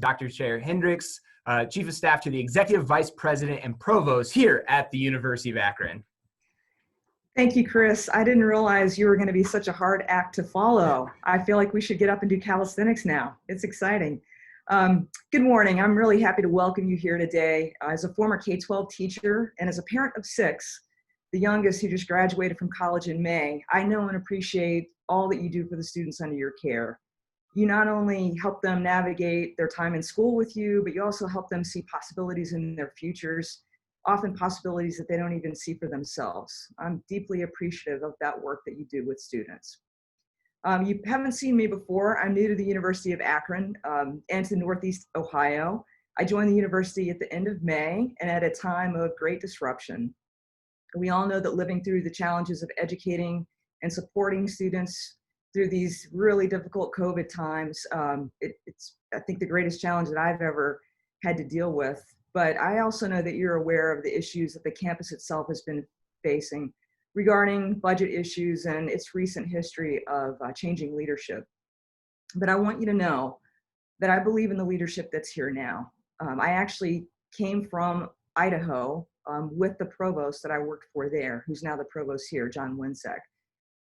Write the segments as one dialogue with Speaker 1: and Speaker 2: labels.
Speaker 1: Dr. Chair Hendricks, Chief of Staff to the Executive Vice President and Provost here at the University of Akron.
Speaker 2: Thank you, Chris. I didn't realize you were going to be such a hard act to follow. I feel like we should get up and do calisthenics now. It's exciting. Good morning. I'm really happy to welcome you here today. As a former K-12 teacher and as a parent of 6, the youngest who just graduated from college in May, I know and appreciate all that you do for the students under your care. You not only help them navigate their time in school with you, but you also help them see possibilities in their futures, often possibilities that they don't even see for themselves. I'm deeply appreciative of that work that you do with students. You haven't seen me before. I'm new to the University of Akron and to Northeast Ohio. I joined the university at the end of May and at a time of great disruption. We all know that living through the challenges of educating and supporting students through these really difficult COVID times, it's, I think, the greatest challenge that I've ever had to deal with. But I also know that you're aware of the issues that the campus itself has been facing regarding budget issues and its recent history of changing leadership. But I want you to know that I believe in the leadership that's here now. I actually came from Idaho with the provost that I worked for there, who's now the provost here, John Winsek.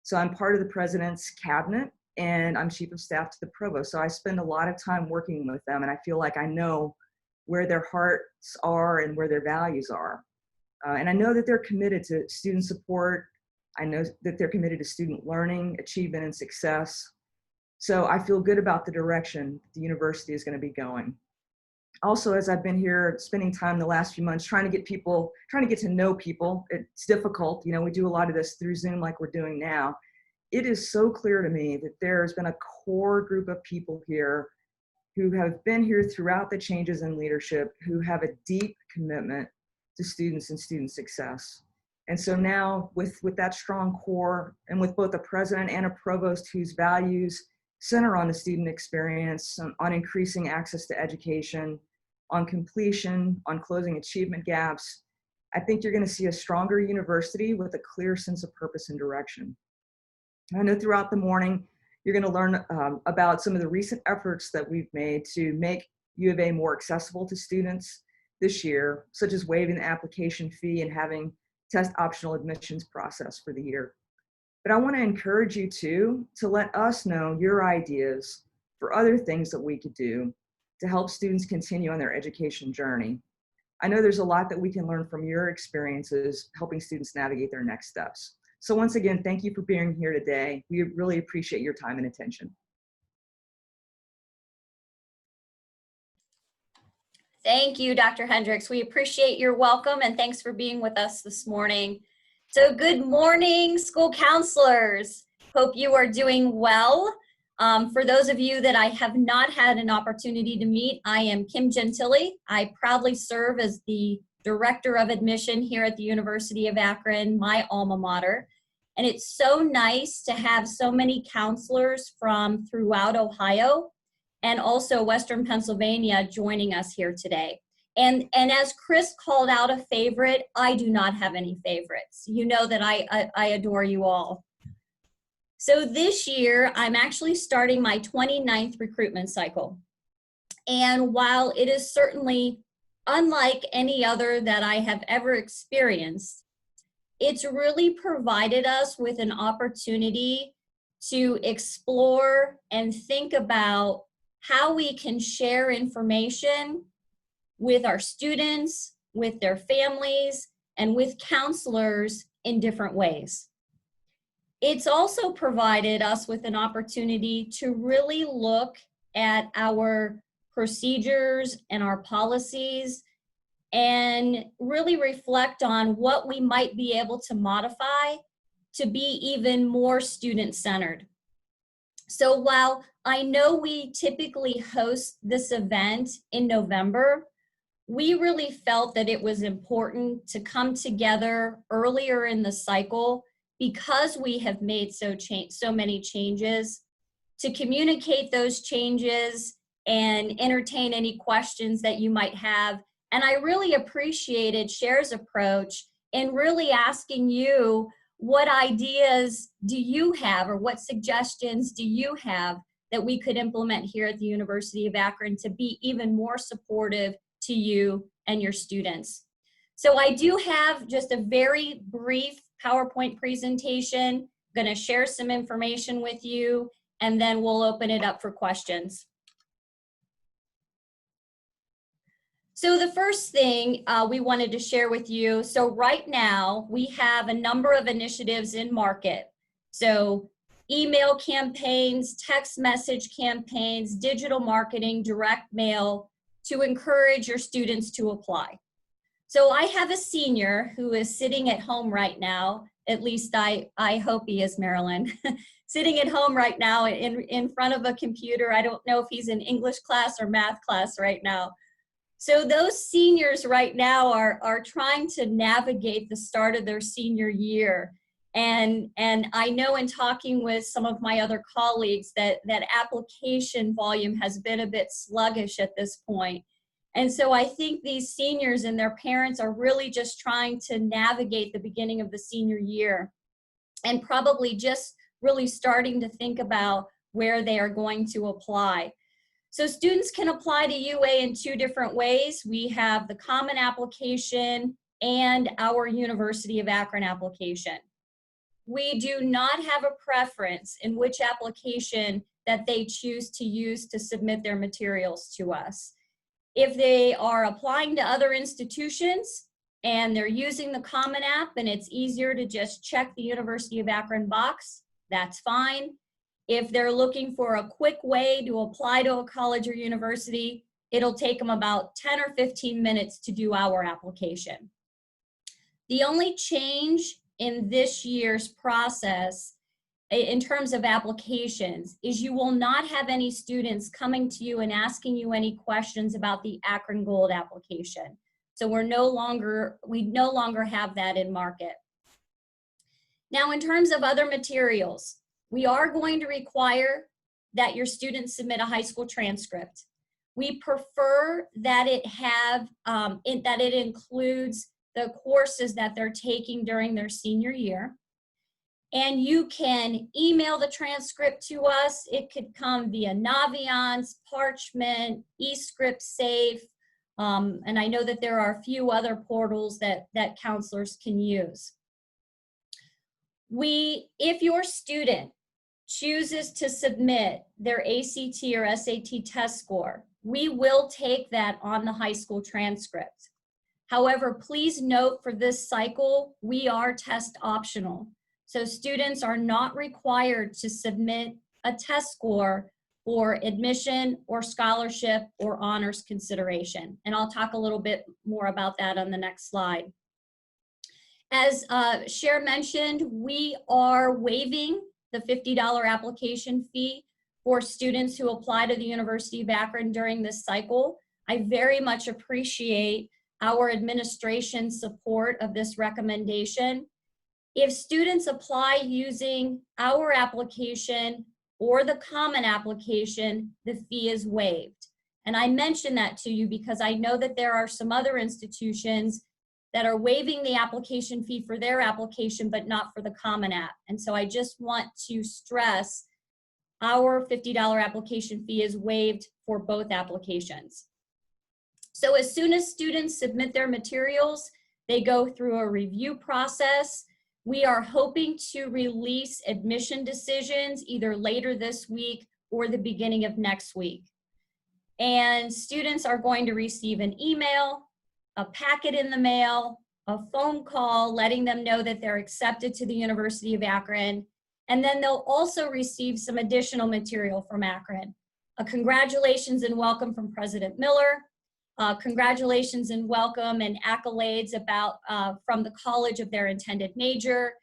Speaker 2: So I'm part of the president's cabinet and I'm chief of staff to the provost. So I spend a lot of time working with them and I feel like I know where their hearts are and where their values are. And I know that they're committed to student support. I know that they're committed to student learning, achievement, and success. So I feel good about the direction the university is going to be going. Also, as I've been here spending time the last few months trying to get to know people, it's difficult. You know, we do a lot of this through Zoom like we're doing now. It is so clear to me that there's been a core group of people here who have been here throughout the changes in leadership, who have a deep commitment to students and student success. And so now with that strong core and with both a president and a provost whose values center on the student experience, on increasing access to education, on completion, on closing achievement gaps, I think you're going to see a stronger university with a clear sense of purpose and direction. I know throughout the morning, you're going to learn about some of the recent efforts that we've made to make U of A more accessible to students this year, such as waiving the application fee and having test optional admissions process for the year. But I want to encourage you to let us know your ideas for other things that we could do to help students continue on their education journey. I know there's a lot that we can learn from your experiences helping students navigate their next steps. So once again, thank you for being here today. We really appreciate your time and attention.
Speaker 3: Thank you, Dr. Hendricks. We appreciate your welcome and thanks for being with us this morning. So good morning, school counselors. Hope you are doing well. For those of you that I have not had an opportunity to meet, I am Kim Gentili. I proudly serve as the Director of Admission here at the University of Akron, my alma mater. And it's so nice to have so many counselors from throughout Ohio and also Western Pennsylvania joining us here today. And as Chris called out a favorite, I do not have any favorites. You know that I adore you all. So this year, I'm actually starting my 29th recruitment cycle. And while it is certainly unlike any other that I have ever experienced, it's really provided us with an opportunity to explore and think about how we can share information with our students, with their families, and with counselors in different ways. It's also provided us with an opportunity to really look at our procedures and our policies and really reflect on what we might be able to modify to be even more student-centered. So while I know we typically host this event in November, we really felt that it was important to come together earlier in the cycle because we have made so many changes, to communicate those changes and entertain any questions that you might have. And I really appreciated Cher's approach in really asking you, what ideas do you have or what suggestions do you have that we could implement here at the University of Akron to be even more supportive to you and your students. So I do have just a very brief PowerPoint presentation. I'm going to share some information with you, and then we'll open it up for questions. So the first thing we wanted to share with you, so right now we have a number of initiatives in market. So email campaigns, text message campaigns, digital marketing, direct mail to encourage your students to apply. So I have a senior who is sitting at home right now, at least I hope he is, Marilyn, sitting at home right now in front of a computer. I don't know if he's in English class or math class right now. So those seniors right now are trying to navigate the start of their senior year. And I know in talking with some of my other colleagues that application volume has been a bit sluggish at this point. And so I think these seniors and their parents are really just trying to navigate the beginning of the senior year and probably just really starting to think about where they are going to apply. So students can apply to UA in two different ways. We have the common application and our University of Akron application. We do not have a preference in which application that they choose to use to submit their materials to us. If they are applying to other institutions and they're using the Common App and it's easier to just check the University of Akron box, that's fine. If they're looking for a quick way to apply to a college or university, it'll take them about 10 or 15 minutes to do our application. The only change in this year's process in terms of applications is you will not have any students coming to you and asking you any questions about the Akron Gold application. So we no longer have that in market. Now, in terms of other materials, we are going to require that your students submit a high school transcript. We prefer that it includes the courses that they're taking during their senior year. And you can email the transcript to us. It could come via Naviance, Parchment, eScriptSafe, and I know that there are a few other portals that counselors can use. If your student chooses to submit their ACT or SAT test score, we will take that on the high school transcript. However, please note for this cycle, we are test optional. So students are not required to submit a test score for admission or scholarship or honors consideration. And I'll talk a little bit more about that on the next slide. As Cher mentioned, we are waiving the $50 application fee for students who apply to the University of Akron during this cycle. I very much appreciate our administration's support of this recommendation. If students apply using our application or the common application, the fee is waived. And I mention that to you because I know that there are some other institutions that are waiving the application fee for their application, but not for the Common App. And so I just want to stress our $50 application fee is waived for both applications. So as soon as students submit their materials, they go through a review process. We are hoping to release admission decisions either later this week or the beginning of next week. And students are going to receive an email, a packet in the mail, a phone call letting them know that they're accepted to the University of Akron. And then they'll also receive some additional material from Akron. A congratulations and welcome from President Miller. Congratulations and welcome and accolades from the college of their intended major,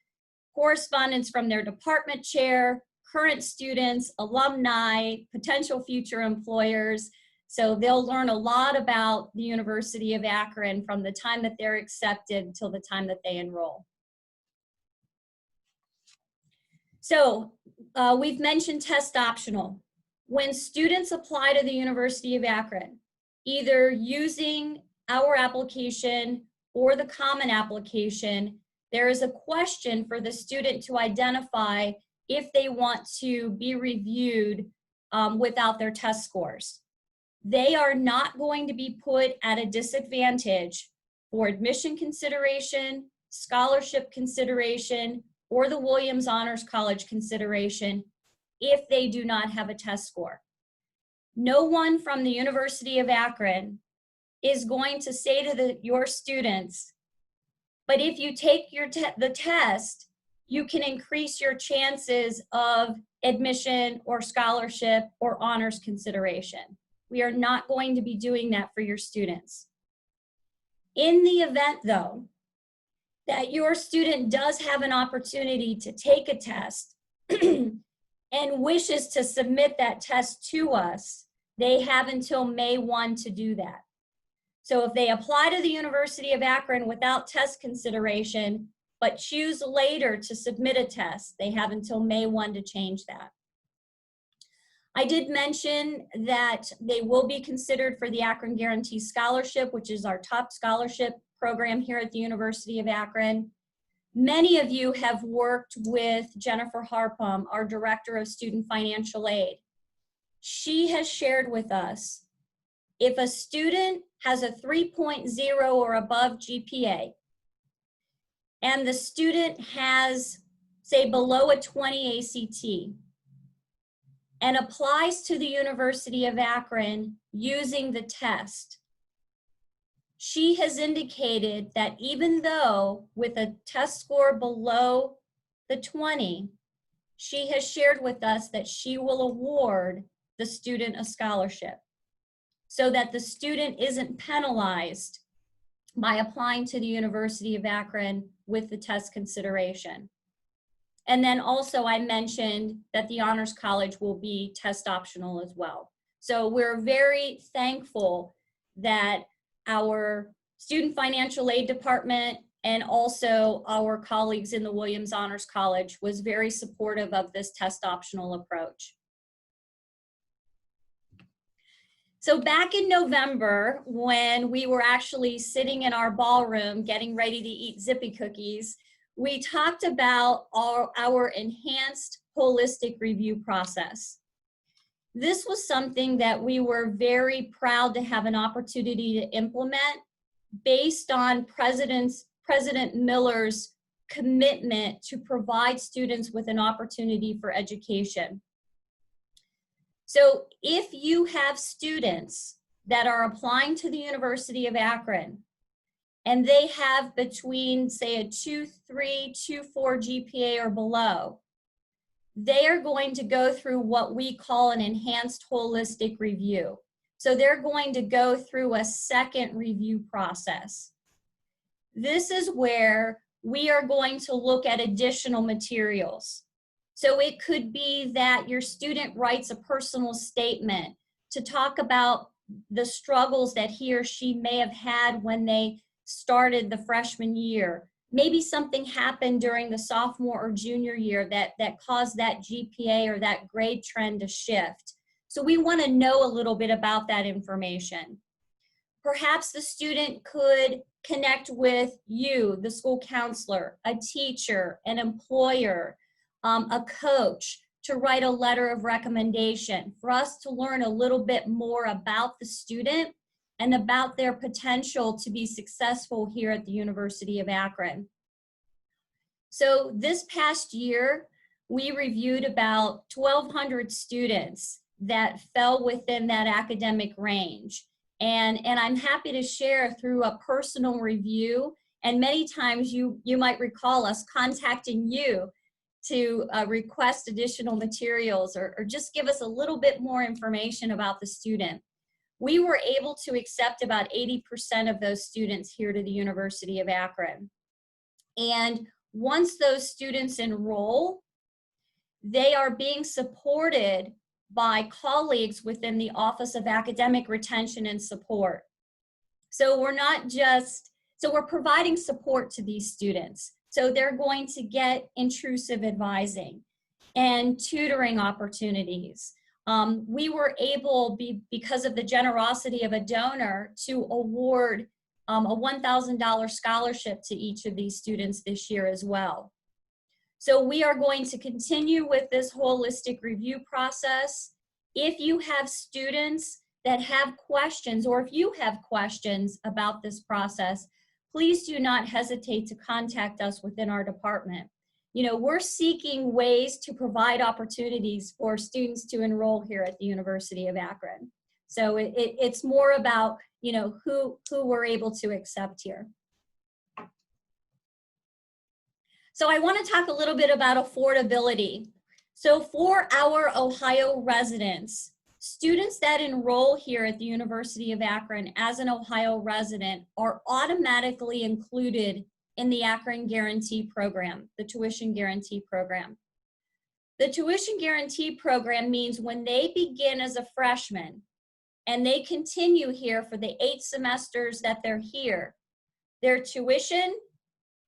Speaker 3: correspondence from their department chair, current students, alumni, potential future employers. So they'll learn a lot about the University of Akron from the time that they're accepted till the time that they enroll. So we've mentioned test optional. When students apply to the University of Akron, either using our application or the common application, there is a question for the student to identify if they want to be reviewed without their test scores. They are not going to be put at a disadvantage for admission consideration, scholarship consideration, or the Williams Honors College consideration if they do not have a test score. No one from the University of Akron is going to say to your students, but if you take the test, you can increase your chances of admission or scholarship or honors consideration. We are not going to be doing that for your students. In the event, though, that your student does have an opportunity to take a test and wishes to submit that test to us, they have until May 1 to do that. So if they apply to the University of Akron without test consideration, but choose later to submit a test, they have until May 1 to change that. I did mention that they will be considered for the Akron Guarantee Scholarship, which is our top scholarship program here at the University of Akron. Many of you have worked with Jennifer Harpum, our Director of Student Financial Aid. She has shared with us, if a student has a 3.0 or above GPA, and the student has, say, below a 20 ACT, and applies to the University of Akron using the test, she has indicated that even though with a test score below the 20, she has shared with us that she will award the student a scholarship so that the student isn't penalized by applying to the University of Akron with the test consideration. And then also I mentioned that the Honors College will be test optional as well. So we're very thankful that our Student Financial Aid Department and also our colleagues in the Williams Honors College was very supportive of this test optional approach. So back in November, when we were actually sitting in our ballroom getting ready to eat Zippy cookies, we talked about our enhanced holistic review process. This was something that we were very proud to have an opportunity to implement based on President Miller's commitment to provide students with an opportunity for education. So if you have students that are applying to the University of Akron and they have between, say, a 2.3, 2.4 GPA or below, they are going to go through what we call an enhanced holistic review. So they're going to go through a second review process. This is where we are going to look at additional materials. So it could be that your student writes a personal statement to talk about the struggles that he or she may have had when they started the freshman year. Maybe something happened during the sophomore or junior year that caused that GPA or that grade trend to shift. So we want to know a little bit about that information. Perhaps the student could connect with you, the school counselor, a teacher, an employer, a coach, to write a letter of recommendation for us to learn a little bit more about the student and about their potential to be successful here at the University of Akron. So this past year, we reviewed about 1,200 students that fell within that academic range. And I'm happy to share through a personal review, and many times you might recall us contacting you to request additional materials or just give us a little bit more information about the student. We were able to accept about 80% of those students here to the University of Akron. And once those students enroll, they are being supported by colleagues within the Office of Academic Retention and Support. So we're providing support to these students. So they're going to get intrusive advising and tutoring opportunities. We were able, because of the generosity of a donor, to award a $1,000 scholarship to each of these students this year as well. So we are going to continue with this holistic review process. If you have students that have questions, or if you have questions about this process, please do not hesitate to contact us within our department. You know, we're seeking ways to provide opportunities for students to enroll here at the University of Akron. So it's more about, you know, who we're able to accept here. So I want to talk a little bit about affordability. So for our Ohio residents, students that enroll here at the University of Akron as an Ohio resident are automatically included in the Akron Guarantee Program, the Tuition Guarantee Program. The Tuition Guarantee Program means when they begin as a freshman and they continue here for the 8 semesters that they're here, their tuition,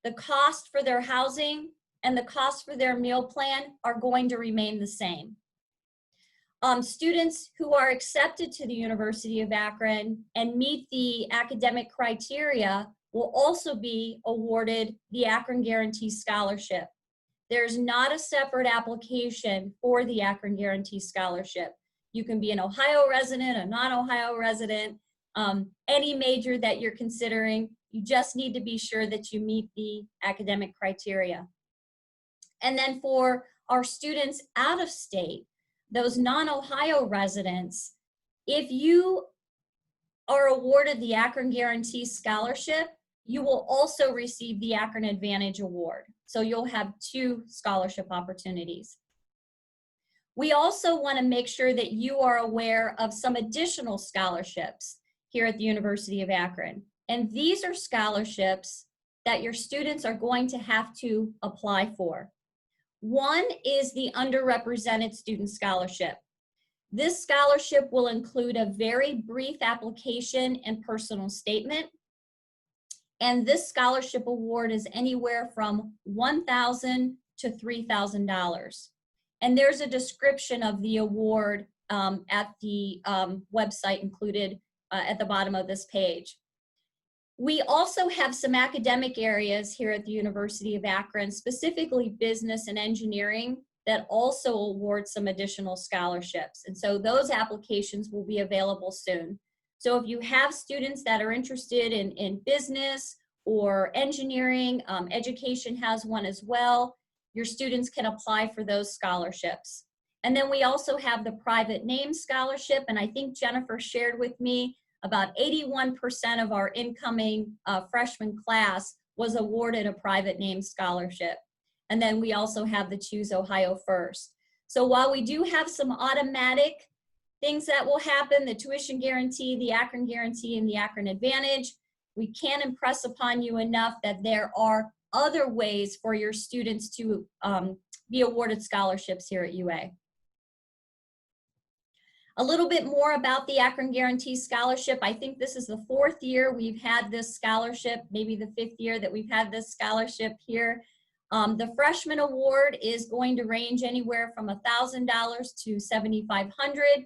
Speaker 3: the cost for their housing, and the cost for their meal plan are going to remain the same. Students who are accepted to the University of Akron and meet the academic criteria will also be awarded the Akron Guarantee Scholarship. There's not a separate application for the Akron Guarantee Scholarship. You can be an Ohio resident, a non-Ohio resident, any major that you're considering. You just need to be sure that you meet the academic criteria. And then for our students out of state, those non-Ohio residents, if you are awarded the Akron Guarantee Scholarship, you will also receive the Akron Advantage Award. So you'll have 2 scholarship opportunities. We also want to make sure that you are aware of some additional scholarships here at the University of Akron. And these are scholarships that your students are going to have to apply for. One is the Underrepresented Student Scholarship. This scholarship will include a very brief application and personal statement. And this scholarship award is anywhere from $1,000 to $3,000. And there's a description of the award at the website included at the bottom of this page. We also have some academic areas here at the University of Akron, specifically business and engineering, that also award some additional scholarships. And so those applications will be available soon. So if you have students that are interested in business or engineering, education has one as well. Your students can apply for those scholarships. And then we also have the private name scholarship, and I think Jennifer shared with me about 81% of our incoming freshman class was awarded a private name scholarship. And then we also have the Choose Ohio First. So while we do have some automatic things that will happen, the tuition guarantee, the Akron Guarantee, and the Akron Advantage, we can't impress upon you enough that there are other ways for your students to be awarded scholarships here at UA. A little bit more about the Akron Guarantee Scholarship. I think this is the 4th year we've had this scholarship, maybe the 5th year that we've had this scholarship here. The freshman award is going to range anywhere from $1,000 to $7,500.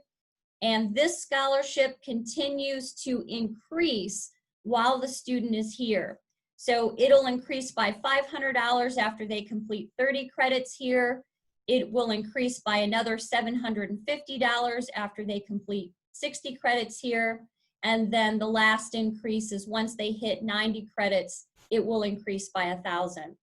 Speaker 3: And this scholarship continues to increase while the student is here. So it'll increase by $500 after they complete 30 credits here. It will increase by another $750 after they complete 60 credits here. And then the last increase is once they hit 90 credits, it will increase by 1,000.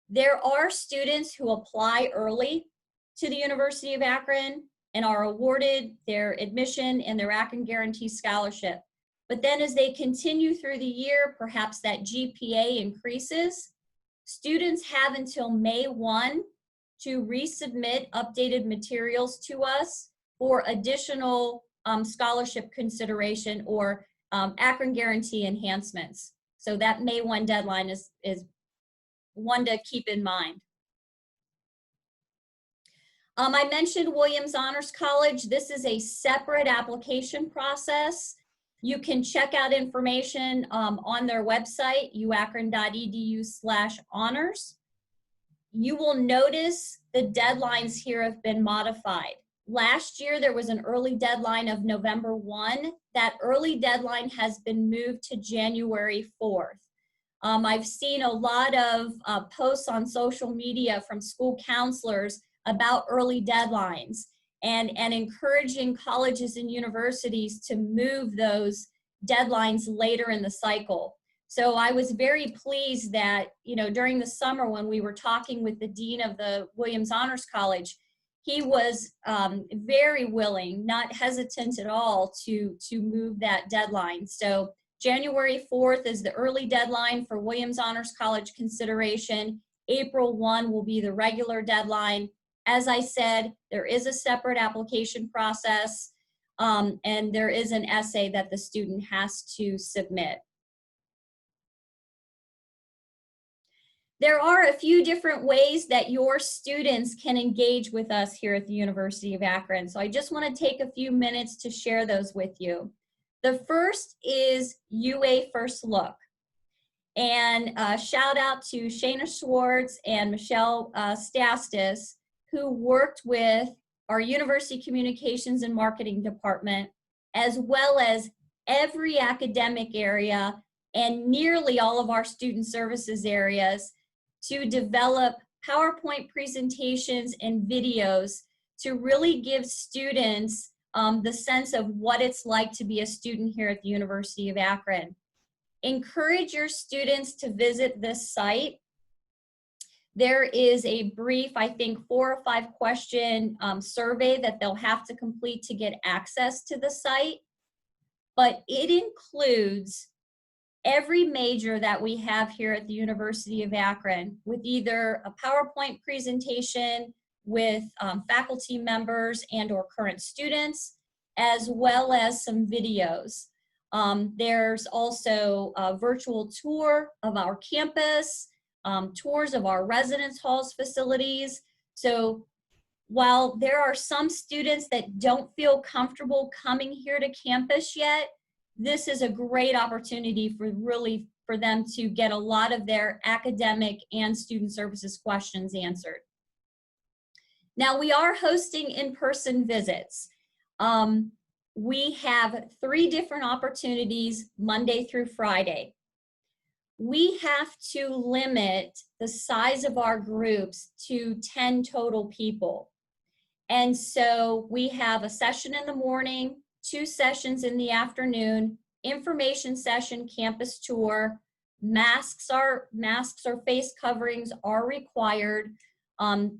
Speaker 3: There are students who apply early to the University of Akron and are awarded their admission and their Akron Guarantee Scholarship. But then as they continue through the year, perhaps that GPA increases. Students have until May 1 to resubmit updated materials to us for additional scholarship consideration or Akron Guarantee enhancements. So that May 1 deadline is one to keep in mind. I mentioned Williams Honors College. This is a separate application process. You can check out information on their website, uakron.edu/honors. You will notice the deadlines here have been modified. Last year, there was an early deadline of November 1. That early deadline has been moved to January 4th. I've seen a lot of posts on social media from school counselors about early deadlines. and encouraging colleges and universities to move those deadlines later in the cycle. So I was very pleased that, during the summer when we were talking with the dean of the Williams Honors College, he was very willing, not hesitant at all, to move that deadline. So January 4th is the early deadline for Williams Honors College consideration. April 1 will be the regular deadline. As I said, there is a separate application process, and there is an essay that the student has to submit. There are a few different ways that your students can engage with us here at the University of Akron. So I just want to take a few minutes to share those with you. The first is UA First Look. And shout out to Shayna Schwartz and Michelle Stastis, who worked with our University Communications and Marketing Department, as well as every academic area and nearly all of our student services areas, to develop PowerPoint presentations and videos to really give students the sense of what it's like to be a student here at the University of Akron. Encourage your students to visit this site. There is a brief, I think, 4 or 5 question survey that they'll have to complete to get access to the site, but it includes every major that we have here at the University of Akron, with either a PowerPoint presentation with faculty members and or current students, as well as some videos. There's also a virtual tour of our campus, tours of our residence halls facilities. So while there are some students that don't feel comfortable coming here to campus yet, this is a great opportunity for them to get a lot of their academic and student services questions answered. Now, we are hosting in-person visits. We have 3 different opportunities Monday through Friday. We have to limit the size of our groups to 10 total people. And so we have a session in the morning, 2 sessions in the afternoon, information session, campus tour. Masks or face coverings are required.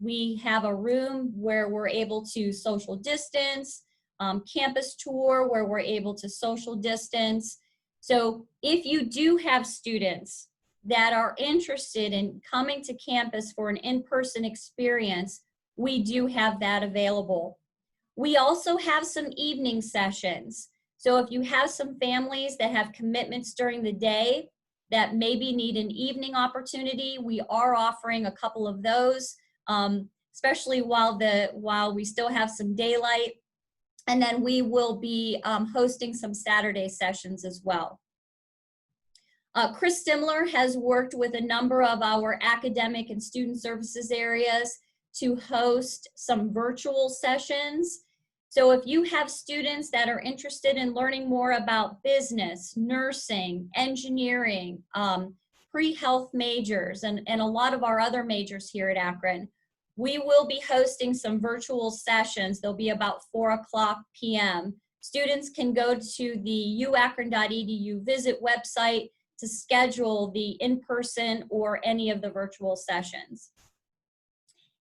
Speaker 3: We have a room where we're able to social distance, campus tour where we're able to social distance. So if you do have students that are interested in coming to campus for an in-person experience, we do have that available. We also have some evening sessions. So if you have some families that have commitments during the day that maybe need an evening opportunity, we are offering a couple of those, especially while we still have some daylight. And then we will be hosting some Saturday sessions as well. Chris Stimler has worked with a number of our academic and student services areas to host some virtual sessions. So if you have students that are interested in learning more about business, nursing, engineering, pre-health majors, and a lot of our other majors here at Akron, we will be hosting some virtual sessions. They'll be about 4:00 p.m. Students can go to the uakron.edu visit website to schedule the in-person or any of the virtual sessions.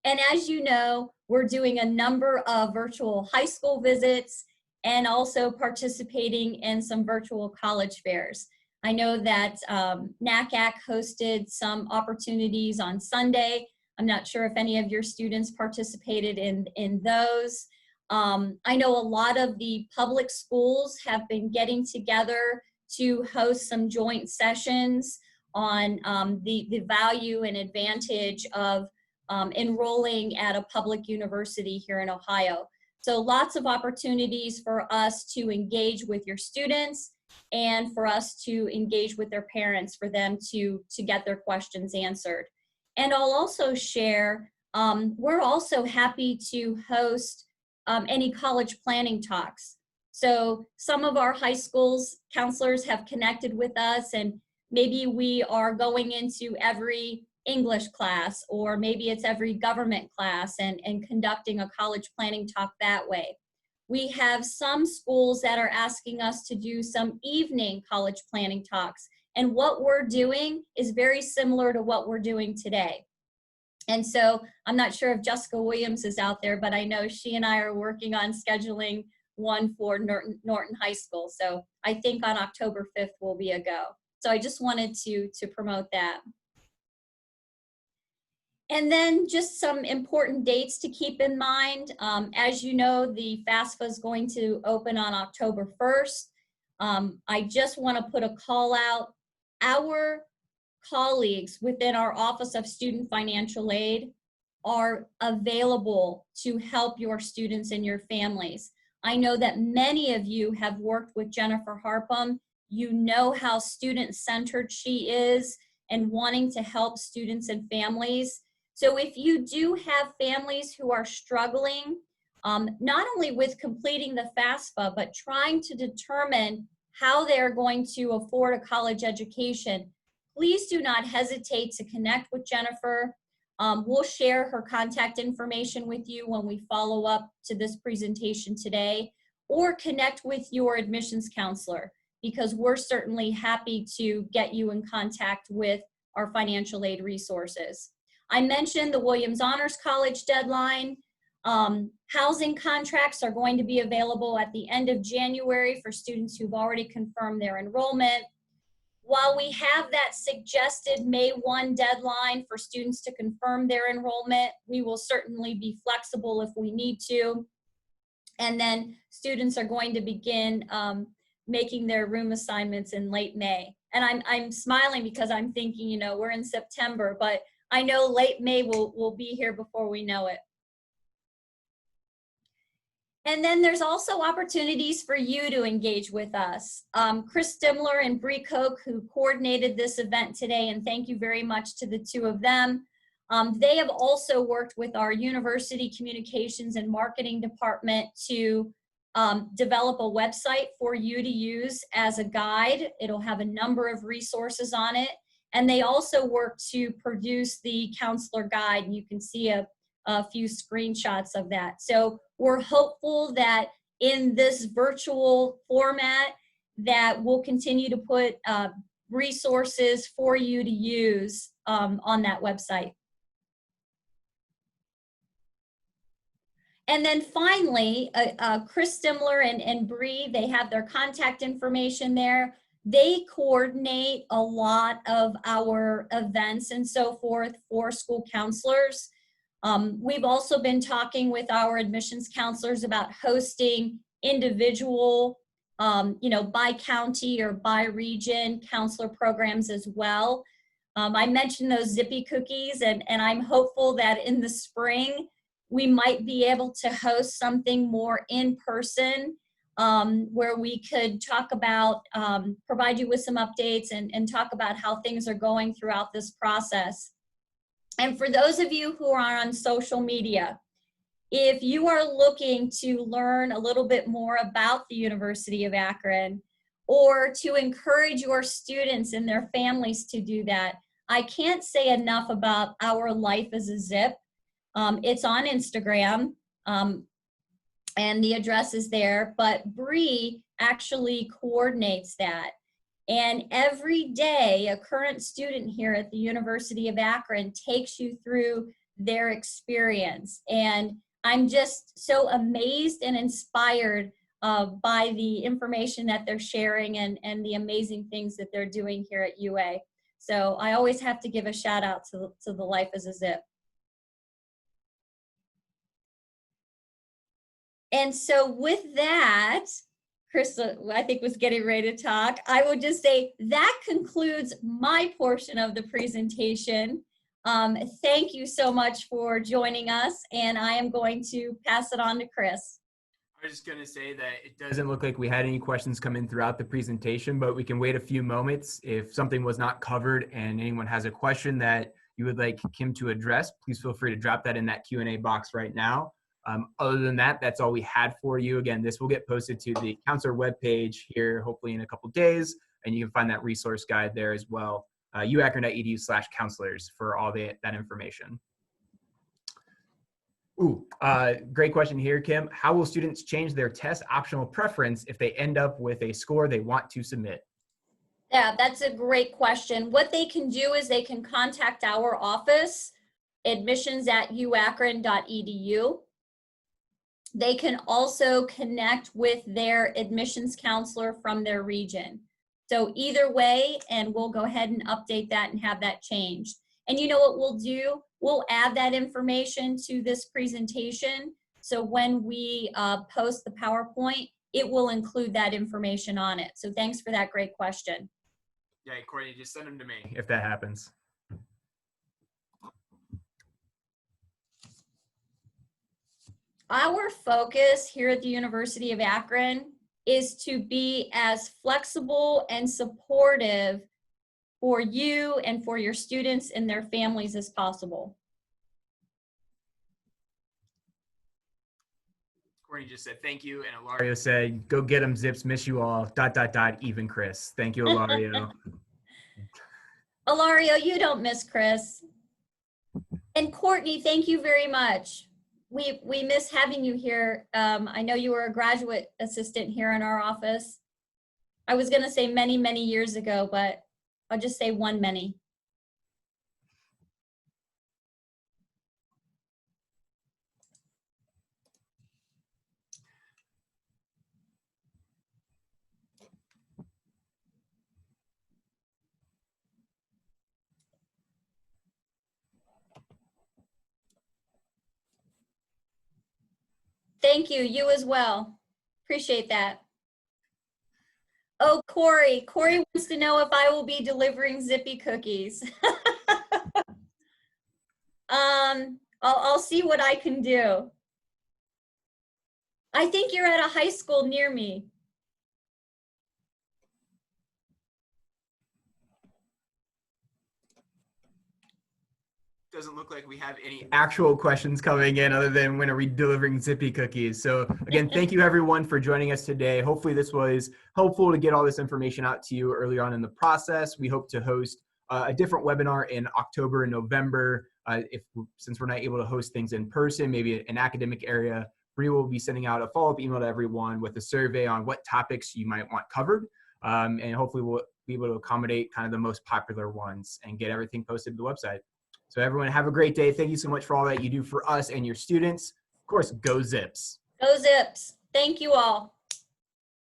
Speaker 3: And as you know, we're doing a number of virtual high school visits and also participating in some virtual college fairs. I know that NACAC hosted some opportunities on Sunday. I'm not sure if any of your students participated in those. I know a lot of the public schools have been getting together to host some joint sessions on the value and advantage of enrolling at a public university here in Ohio. So lots of opportunities for us to engage with your students and for us to engage with their parents, for them to get their questions answered. And I'll also share, we're also happy to host any college planning talks. So some of our high schools counselors have connected with us, and maybe we are going into every English class, or maybe it's every government class and conducting a college planning talk that way. We have some schools that are asking us to do some evening college planning talks. And what we're doing is very similar to what we're doing today. And so I'm not sure if Jessica Williams is out there, but I know she and I are working on scheduling one for Norton High School. So I think on October 5th will be a go. So I just wanted to promote that. And then just some important dates to keep in mind. As you know, the FAFSA is going to open on October 1st. I just want to put a call out. Our colleagues within our Office of Student Financial Aid are available to help your students and your families. I know that many of you have worked with Jennifer Harpham. You know how student-centered she is and wanting to help students and families. So if you do have families who are struggling, not only with completing the FAFSA, but trying to determine how they're going to afford a college education, please do not hesitate to connect with Jennifer. We'll share her contact information with you when we follow up to this presentation today, or connect with your admissions counselor, because we're certainly happy to get you in contact with our financial aid resources. I mentioned the Williams Honors College deadline. Housing contracts are going to be available at the end of January for students who've already confirmed their enrollment. While we have that suggested May 1 deadline for students to confirm their enrollment, we will certainly be flexible if we need to. And then students are going to begin making their room assignments in late May. And I'm smiling because I'm thinking, you know, we're in September, but I know late May will be here before we know it. And then there's also opportunities for you to engage with us. Chris Stimler and Bree Koch, who coordinated this event today, and thank you very much to the two of them. They have also worked with our university communications and marketing department to develop a website for you to use as a guide. It'll have a number of resources on it. And they also work to produce the counselor guide, and you can see a few screenshots of that. So we're hopeful that in this virtual format that we'll continue to put resources for you to use on that website. And then finally, Chris Stimler and Bree, they have their contact information there. They coordinate a lot of our events and so forth for school counselors. We've also been talking with our admissions counselors about hosting individual, by county or by region counselor programs as well. I mentioned those Zippy cookies, and I'm hopeful that in the spring, we might be able to host something more in person where we could talk about, provide you with some updates and talk about how things are going throughout this process. And for those of you who are on social media, if you are looking to learn a little bit more about the University of Akron, or to encourage your students and their families to do that, I can't say enough about our Life as a Zip. It's on Instagram, and the address is there, but Bree actually coordinates that. And every day, a current student here at the University of Akron takes you through their experience. And I'm just so amazed and inspired by the information that they're sharing and the amazing things that they're doing here at UA. So I always have to give a shout out to the Life as a Zip. And so with that, Chris, I think, was getting ready to talk. I would just say that concludes my portion of the presentation. Thank you so much for joining us, and I am going to pass it on to Chris.
Speaker 1: I was just going to say that it doesn't look like we had any questions come in throughout the presentation, but we can wait a few moments. If something was not covered and anyone has a question that you would like Kim to address, please feel free to drop that in that Q&A box right now. Other than that, that's all we had for you. Again, this will get posted to the counselor webpage here, hopefully in a couple days, and you can find that resource guide there as well. uakron.edu/counselors for all that information. Ooh, great question here, Kim. How will students change their test optional preference if they end up with a score they want to submit?
Speaker 3: Yeah, that's a great question. What they can do is they can contact our office, admissions@uakron.edu. They can also connect with their admissions counselor from their region. So either way, and we'll go ahead and update that and have that changed. And you know what we'll do? We'll add that information to this presentation. So when we post the PowerPoint, it will include that information on it. So thanks for that great question.
Speaker 1: Yeah, Courtney, just send them to me if that happens.
Speaker 3: Our focus here at the University of Akron is to be as flexible and supportive for you and for your students and their families as possible.
Speaker 1: Courtney just said thank you, and Ilario said, "Go get them, Zips. Miss you all. ... Even Chris." Thank you, Ilario.
Speaker 3: Ilario, you don't miss Chris. And Courtney, thank you very much. We miss having you here. I know you were a graduate assistant here in our office. I was going to say many, many years ago, but I'll just say one many. Thank you. You as well. Appreciate that. Oh, Corey. Corey wants to know if I will be delivering Zippy cookies. I'll see what I can do. I think you're at a high school near me.
Speaker 1: Doesn't look like we have any actual questions coming in other than when are we delivering Zippy cookies. So again, thank you everyone for joining us today. Hopefully this was helpful to get all this information out to you early on in the process. We hope to host a different webinar in October and November. Since we're not able to host things in person, maybe an academic area, Bree will be sending out a follow-up email to everyone with a survey on what topics you might want covered. And hopefully we'll be able to accommodate kind of the most popular ones and get everything posted to the website. So everyone have a great day. Thank you so much for all that you do for us and your students. Of course, go Zips.
Speaker 3: Go Zips. Thank you all.